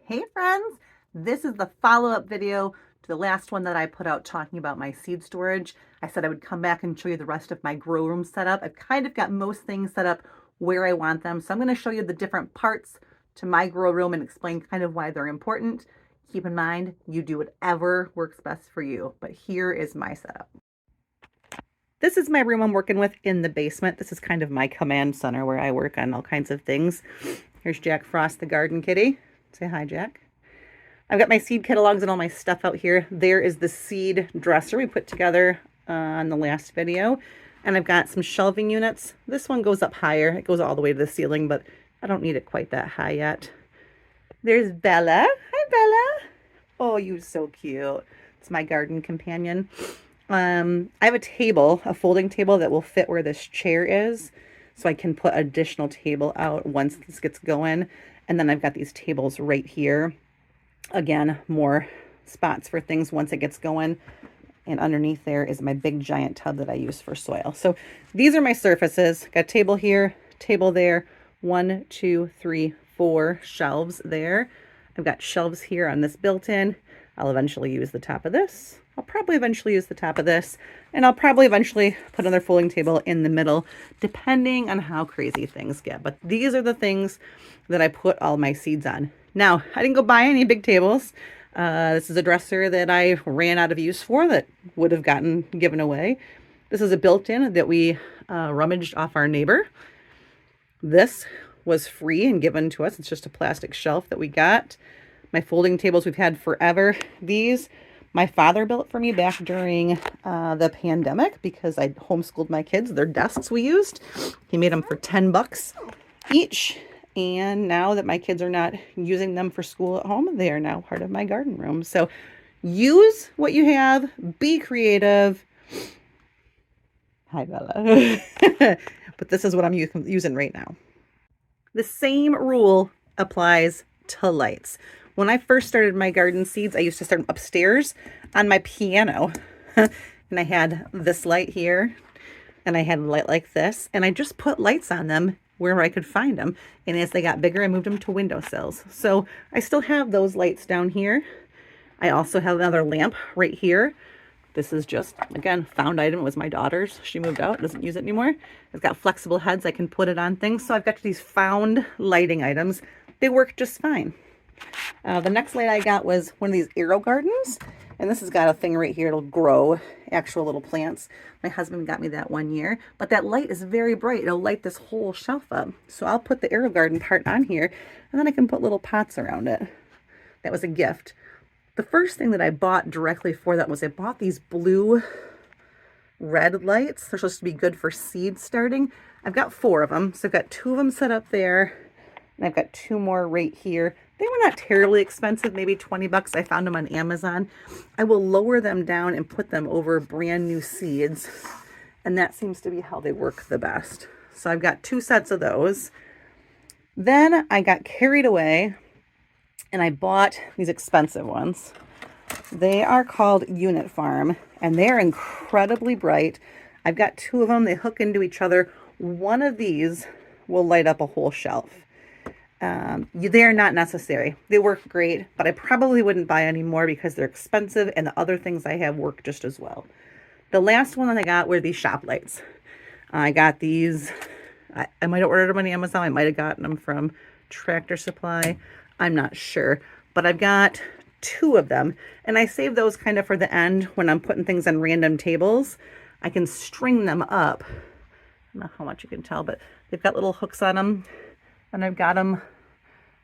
Hey friends, this is the follow-up video to the last one that I put out talking about my seed storage. I said I would come back and show you the rest of my grow room setup. I've kind of got most things set up where I want them. So I'm going to show you the different parts to my grow room and explain kind of why they're important. Keep in mind, you do whatever works best for you, but here is my setup. This is my room I'm working with in the basement. This is kind of my command center where I work on all kinds of things. Here's Jack Frost, the garden kitty. Say hi, Jack. I've got my seed catalogs and all my stuff out here. There is the seed dresser we put together on the last video. And I've got some shelving units. This one goes up higher. It goes all the way to the ceiling, but I don't need it quite that high yet. There's Bella. Hi, Bella. Oh, you're so cute. It's my garden companion. I have a table, a folding table that will fit where this chair is. So I can put additional table out once this gets going. And then I've got these tables right here. Again, more spots for things once it gets going. And underneath there is my big giant tub that I use for soil. So these are my surfaces. Got a table here, table there, 1, 2, 3, 4 shelves there. I've got shelves here on this built-in. I'll eventually use the top of this. I'll probably eventually use the top of this, and I'll probably eventually put another folding table in the middle, depending on how crazy things get. But these are the things that I put all my seeds on. Now, I didn't go buy any big tables. This is a dresser that I ran out of use for that would have gotten given away. This is a built-in that we rummaged off our neighbor. This was free and given to us. It's just a plastic shelf that we got. My folding tables we've had forever. These my father built for me back during the pandemic because I homeschooled my kids. Their desks we used. He made them for $10 each. And now that my kids are not using them for school at home, they are now part of my garden room. So use what you have. Be creative. Hi, Bella. But this is what I'm using right now. The same rule applies to lights. When I first started my garden seeds, I used to start them upstairs on my piano. And I had this light here, and I had a light like this, and I just put lights on them wherever I could find them. And as they got bigger, I moved them to windowsills. So I still have those lights down here. I also have another lamp right here. This is just, again, found item. It was my daughter's. She moved out, doesn't use it anymore. It's got flexible heads. I can put it on things. So I've got these found lighting items. They work just fine. The next light I got was one of these arrow gardens, and this has got a thing right here. It'll grow actual little plants. My husband got me that one year, but that light is very bright. It'll light this whole shelf up. So I'll put the arrow garden part on here, and then I can put little pots around it. That was a gift. The first thing that I bought directly for that was I bought these blue red lights. They're supposed to be good for seed starting. I've got 4 of them. So I've got 2 of them set up there, and I've got 2 more right here. They were not terribly expensive, maybe $20. I found them on Amazon. I will lower them down and put them over brand new seeds. And that seems to be how they work the best. So I've got 2 sets of those. Then I got carried away and I bought these expensive ones. They are called Unit Farm, and they're incredibly bright. I've got 2 of them. They hook into each other. One of these will light up a whole shelf. They're not necessary. They work great, but I probably wouldn't buy any more because they're expensive and the other things I have work just as well. The last one that I got were these shop lights. I got these. I might have ordered them on Amazon. I might have gotten them from Tractor Supply. I'm not sure, but I've got 2 of them, and I save those kind of for the end when I'm putting things on random tables. I can string them up. I don't know how much you can tell, but they've got little hooks on them. And I've got them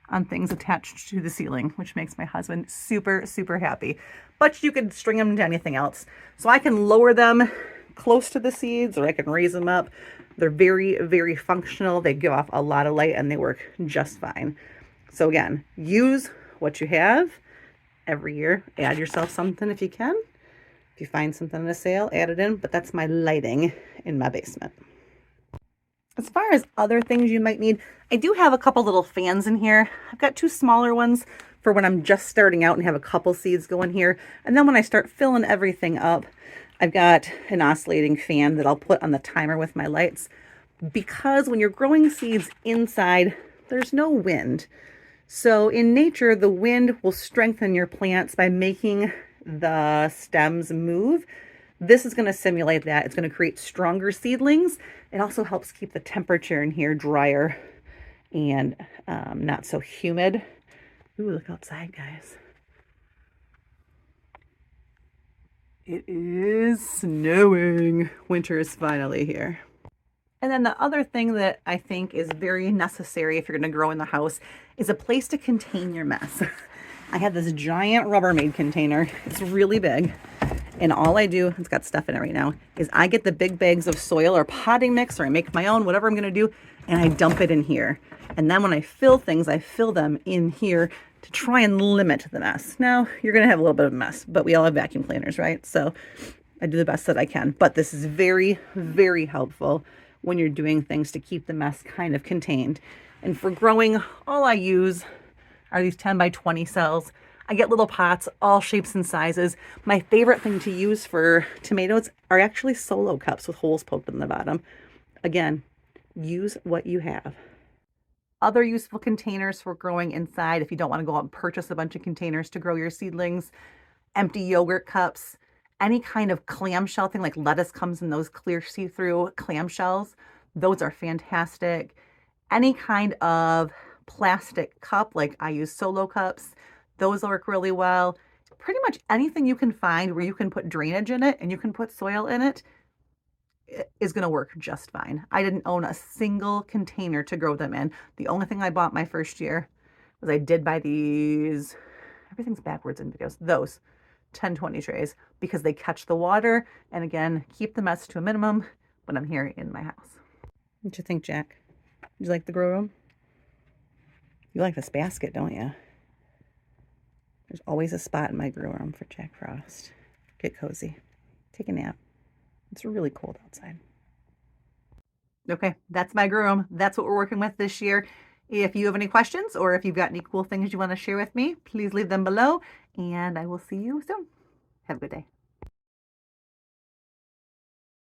on things attached to the ceiling, which makes my husband super, super happy. But you could string them to anything else. So I can lower them close to the seeds, or I can raise them up. They're very, very functional. They give off a lot of light, and they work just fine. So again, use what you have every year. Add yourself something if you can. If you find something on a sale, add it in. But that's my lighting in my basement. As far as other things you might need, I do have a couple little fans in here. I've got 2 smaller ones for when I'm just starting out and have a couple seeds going here. And then when I start filling everything up, I've got an oscillating fan that I'll put on the timer with my lights. Because when you're growing seeds inside, there's no wind. So in nature, the wind will strengthen your plants by making the stems move. This is going to simulate that. It's going to create stronger seedlings. It also helps keep the temperature in here drier and not so humid. Ooh, look outside, guys. It is snowing. Winter is finally here. And then the other thing that I think is very necessary if you're going to grow in the house is a place to contain your mess. I have this giant Rubbermaid container. It's really big. And all I do, it's got stuff in it right now, is I get the big bags of soil or potting mix, or I make my own, whatever I'm going to do, and I dump it in here. And then when I fill things, I fill them in here to try and limit the mess. Now, you're going to have a little bit of a mess, but we all have vacuum cleaners, right? So I do the best that I can. But this is very, very helpful when you're doing things to keep the mess kind of contained. And for growing, all I use are these 10 by 20 cells. I get little pots, all shapes and sizes. My favorite thing to use for tomatoes are actually solo cups with holes poked in the bottom. Again, use what you have. Other useful containers for growing inside, if you don't want to go out and purchase a bunch of containers to grow your seedlings, empty yogurt cups, any kind of clamshell thing, like lettuce comes in those clear see-through clamshells. Those are fantastic. Any kind of plastic cup, like I use solo cups, those work really well. Pretty much anything you can find where you can put drainage in it and you can put soil in it is going to work just fine. I didn't own a single container to grow them in. The only thing I bought my first year was I did buy these, everything's backwards in videos, those 10-20 trays, because they catch the water and again, keep the mess to a minimum when I'm here in my house. What you think, Jack? Did you like the grow room? You like this basket, don't you? There's always a spot in my grow room for Jack Frost. Get cozy. Take a nap. It's really cold outside. Okay, that's my grow room. That's what we're working with this year. If you have any questions or if you've got any cool things you want to share with me, please leave them below and I will see you soon. Have a good day.